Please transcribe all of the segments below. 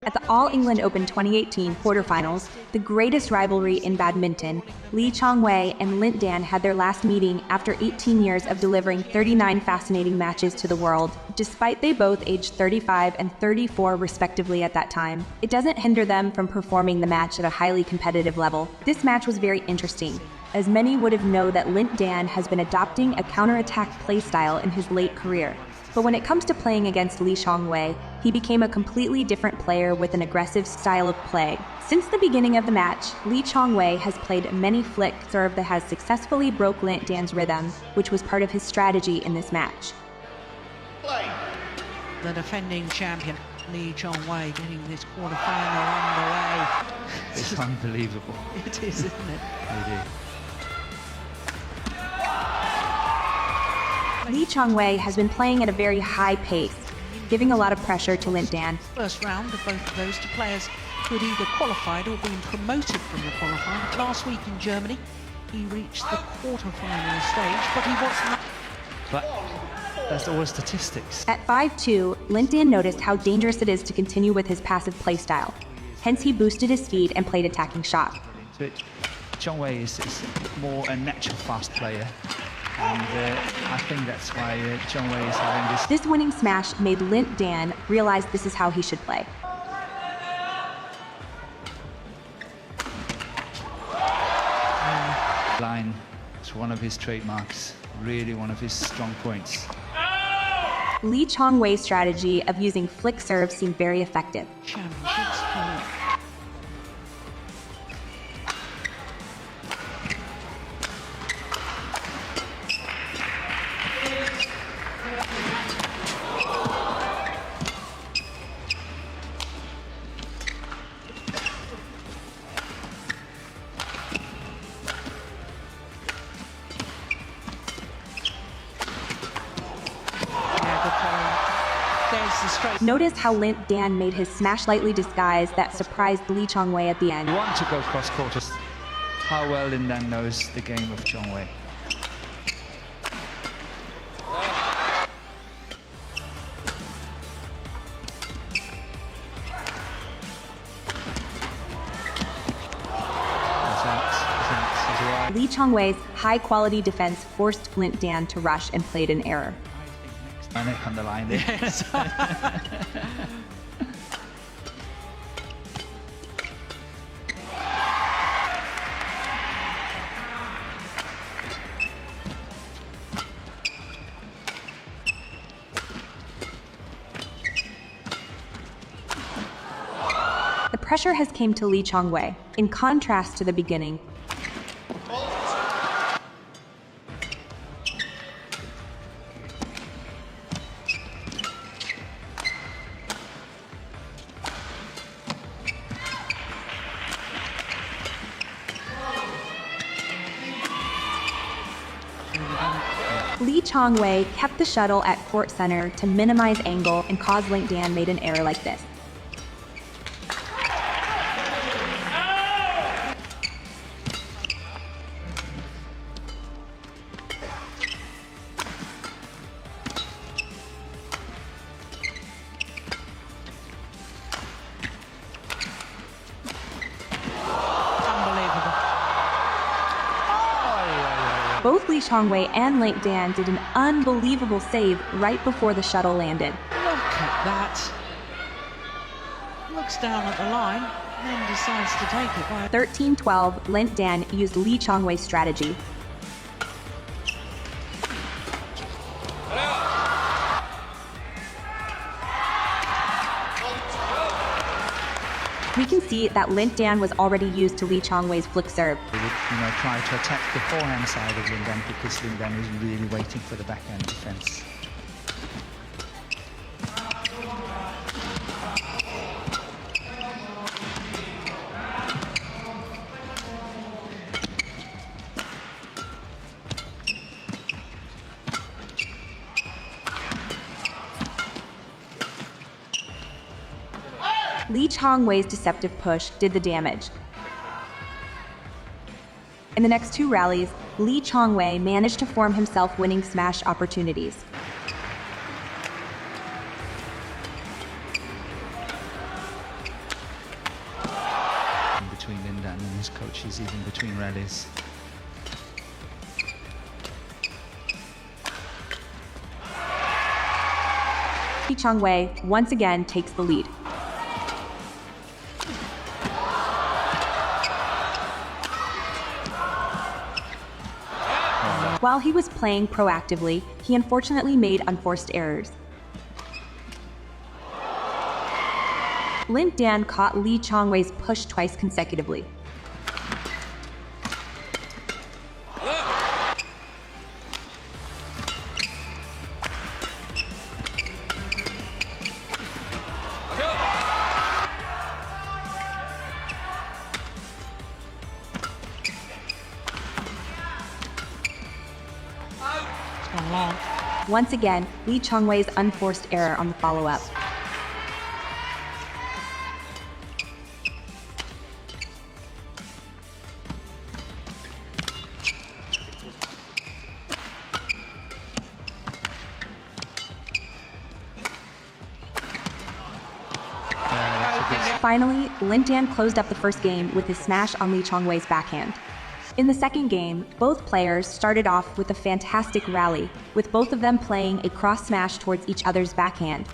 At the All England Open 2018 quarterfinals, the greatest rivalry in badminton, Chong Wei and Lin Dan had their last meeting after 18 years of delivering 39 fascinating matches to the world. Despite they both aged 35 and 34 respectively at that time, it doesn't hinder them from performing the match at a highly competitive level. This match was very interesting, as many would have known that Lin Dan has been adopting a counterattack playstyle in his late career. But when it comes to playing against Chong Wei, he became a completely different player with an aggressive style of play. Since the beginning of the match, Chong Wei has played many flick serve that has successfully broke Lin Dan's rhythm, which was part of his strategy in this match. The defending champion, Chong Wei, getting this quarterfinal underway. It's unbelievable. It is, isn't it? It is. Chong Wei has been playing at a very high pace, giving a lot of pressure to Lin Dan. First round of both of those two players who had either qualified or been promoted from the qualifying. Last week in Germany, he reached the quarterfinal stage, but he wasn't. But that's all statistics. At 5-2, Lin Dan noticed how dangerous it is to continue with his passive playstyle. Hence, he boosted his speed and played attacking shot. Chong Wei is more a natural fast player. And I think that's why Chong Wei is having this. This winning smash made Lin Dan realize this is how he should play. Line is one of his trademarks, really one of his strong points. Chong Wei's strategy of using flick serve seemed very effective. Championships for Notice how Lin Dan made his smash lightly disguised that surprised Chong Wei at the end. You want to go cross court, just how well Lin Dan knows the game of Chong Wei. Chong Wei's high-quality defense forced Lin Dan to rush and played an error. My neck on the line there. Yes. The pressure has came to Chong Wei, in contrast to the beginning. Chong Wei kept the shuttle at court center to minimize angle and cause Lin Dan made an error like this. Both Chong Wei and Lin Dan did an unbelievable save right before the shuttle landed. Look at that. Looks down at the line, then decides to take it by 13-12, Lin Dan used Chong Wei's strategy. We can see that Lin Dan was already used to Chong Wei's flick serve. He would, try to attack the forehand side of Lin Dan because Lin Dan was really waiting for the backhand defense. Chong Wei's deceptive push did the damage. In the next two rallies, Chong Wei managed to form himself winning smash opportunities. between Lin Dan and his coaches, even between rallies. Chong Wei once again takes the lead. While he was playing proactively, he unfortunately made unforced errors. Lin Dan caught Lee Chong Wei's push twice consecutively. Once again, Lee Chong Wei's unforced error on the follow-up. Finally, Lin Dan closed up the first game with his smash on Lee Chong Wei's backhand. In the second game, both players started off with a fantastic rally, with both of them playing a cross smash towards each other's backhand.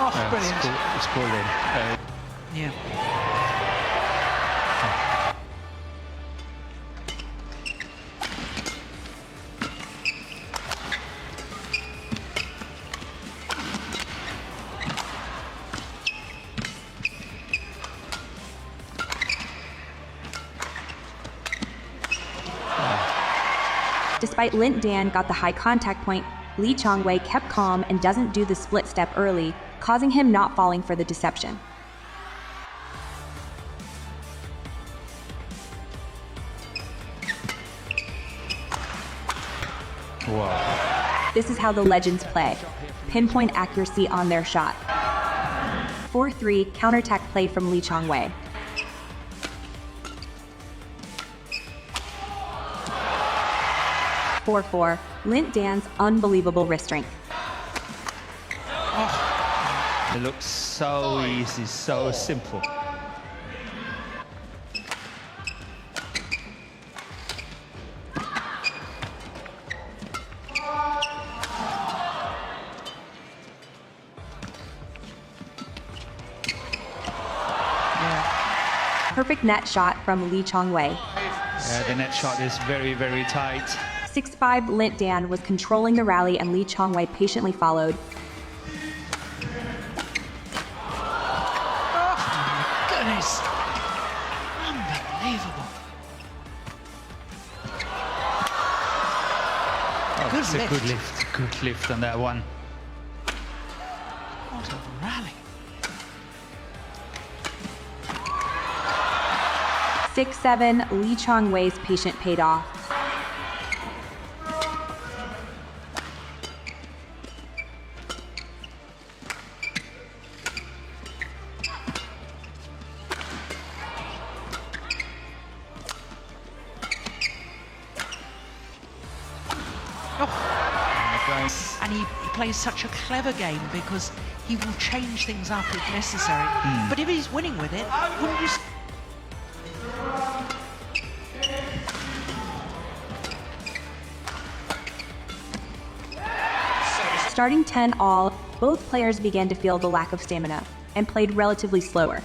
Oh, brilliant. It's called in. Yeah. Despite Lin Dan got the high contact point, Lee Chong Wei kept calm and doesn't do the split step early, causing him not falling for the deception. Wow. This is how the legends play. Pinpoint accuracy on their shot. 4-3 counterattack play from Lee Chong Wei. 4-4, Lin Dan's unbelievable wrist strength. Oh. It looks so easy, so simple. Perfect net shot from Lee Chong Wei. The net shot is very, very tight. 6-5 Lin Dan was controlling the rally and Lee Chong Wei patiently followed. Oh my goodness! Unbelievable. Oh, Good it's lift. a good lift on that one. What a rally. 6-7 Lee Chong Wei's patient paid off. And he plays such a clever game because he will change things up if necessary. But if he's winning with it, wouldn't you... Starting 10 all, both players began to feel the lack of stamina and played relatively slower.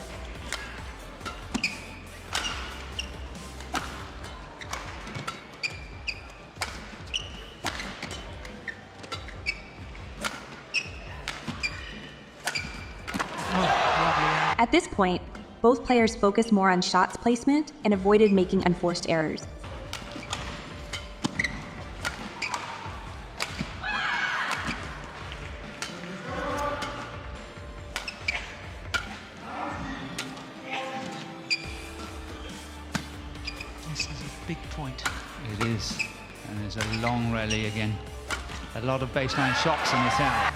At this point, both players focused more on shots placement and avoided making unforced errors. This is a big point. It is. And there's a long rally again. A lot of baseline shots on this out.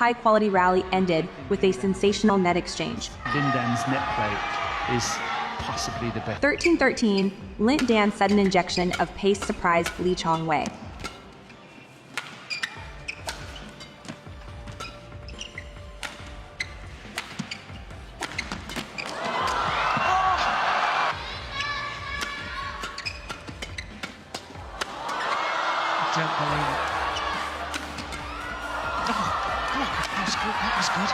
high-quality rally ended with a sensational net exchange. Lin Dan's net play is possibly the best. 13-13, Lin Dan's sudden injection of pace surprised Chong Wei. I don't believe it. Oh, look, that was good. That was good.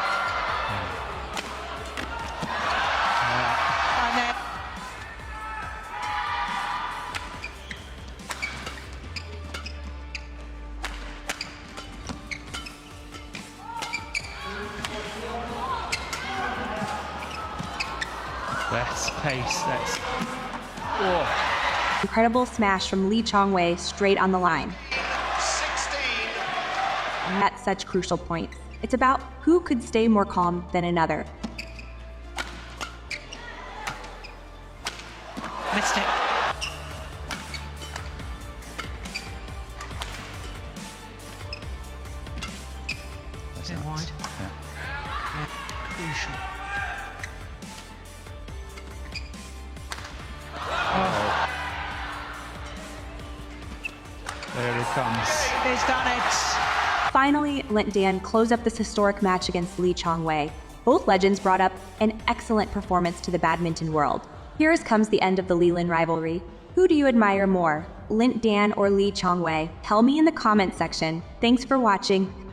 And then That's pace, that's... Oh. Incredible smash from Chong Wei straight on the line. 16. At such crucial points, it's about who could stay more calm than another. missed it. Is it wide? Yeah. Crucial. There it comes. He's done it. Finally, Lin Dan closed up this historic match against Chong Wei. Both legends brought up an excellent performance to the badminton world. Here comes the end of the Lin rivalry. Who do you admire more, Lin Dan or Chong Wei? Tell me in the comment section. Thanks for watching.